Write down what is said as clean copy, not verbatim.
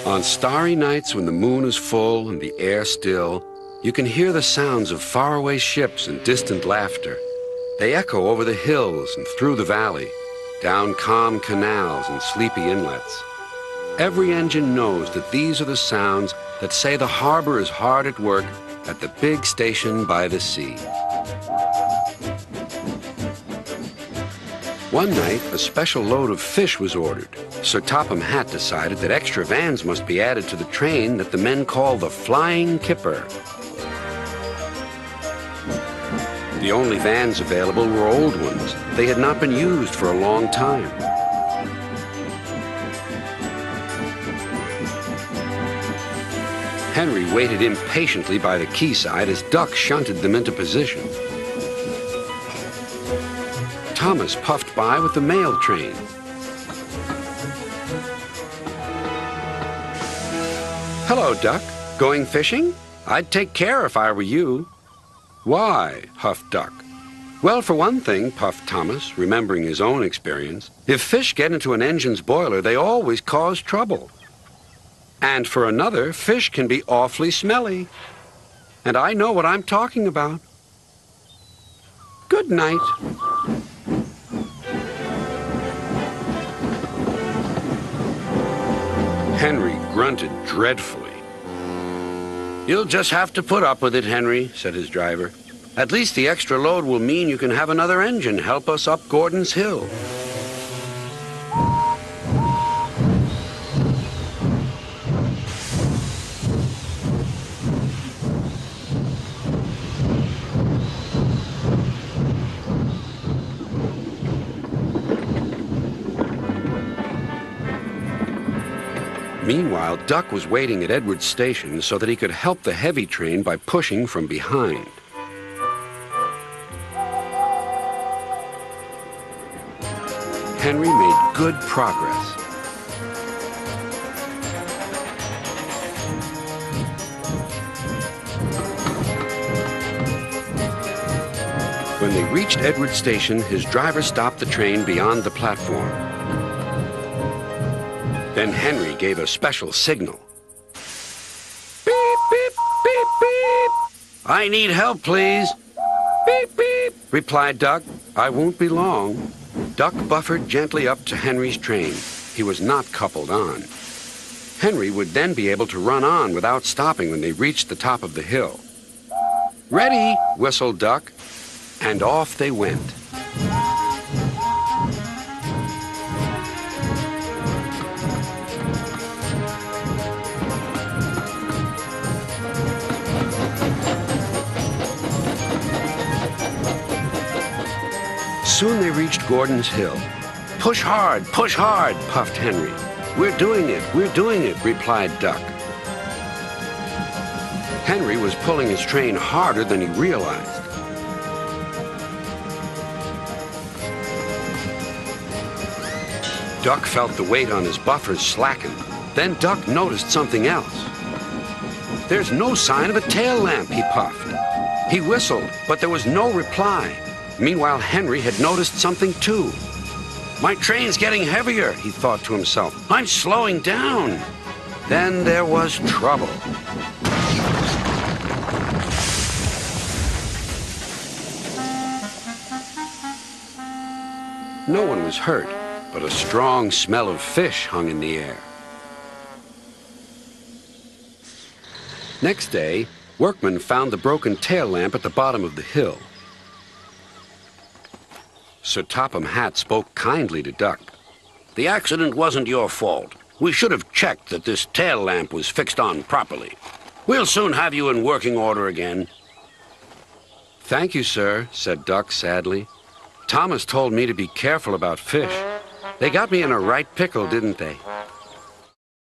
On starry nights when the moon is full and the air still, you can hear the sounds of faraway ships and distant laughter. They echo over the hills and through the valley, down calm canals and sleepy inlets. Every engine knows that these are the sounds that say the harbor is hard at work at the big station by the sea. One night, a special load of fish was ordered, so Topham Hatt decided that extra vans must be added to the train that the men call the Flying Kipper. The only vans available were old ones. They had not been used for a long time. Henry waited impatiently by the quayside as Duck shunted them into position. Thomas puffed by with the mail train. Hello, Duck. Going fishing? I'd take care if I were you. Why? Huffed Duck. Well, for one thing, puffed Thomas, remembering his own experience, if fish get into an engine's boiler, they always cause trouble. And for another, fish can be awfully smelly. And I know what I'm talking about. Good night. Henry grunted dreadfully. You'll just have to put up with it, Henry, said his driver. At least the extra load will mean you can have another engine help us up Gordon's Hill. Meanwhile, Duck was waiting at Edwards Station so that he could help the heavy train by pushing from behind. Henry made good progress. When they reached Edwards Station, his driver stopped the train beyond the platform. Then Henry gave a special signal. Beep, beep, beep, beep. I need help, please. Beep, beep, replied Duck. I won't be long. Duck buffered gently up to Henry's train. He was not coupled on. Henry would then be able to run on without stopping when they reached the top of the hill. Ready, whistled Duck, and off they went. Soon they reached Gordon's Hill. Push hard, puffed Henry. We're doing it, replied Duck. Henry was pulling his train harder than he realized. Duck felt the weight on his buffers slacken. Then Duck noticed something else. There's no sign of a tail lamp, he puffed. He whistled, but there was no reply. Meanwhile, Henry had noticed something too. My train's getting heavier, he thought to himself. I'm slowing down. Then there was trouble. No one was hurt, but a strong smell of fish hung in the air. Next day, workmen found the broken tail lamp at the bottom of the hill. Sir Topham Hatt spoke kindly to Duck. The accident wasn't your fault. We should have checked that this tail lamp was fixed on properly. We'll soon have you in working order again. Thank you, sir, said Duck sadly. Thomas told me to be careful about fish. They got me in a right pickle, didn't they?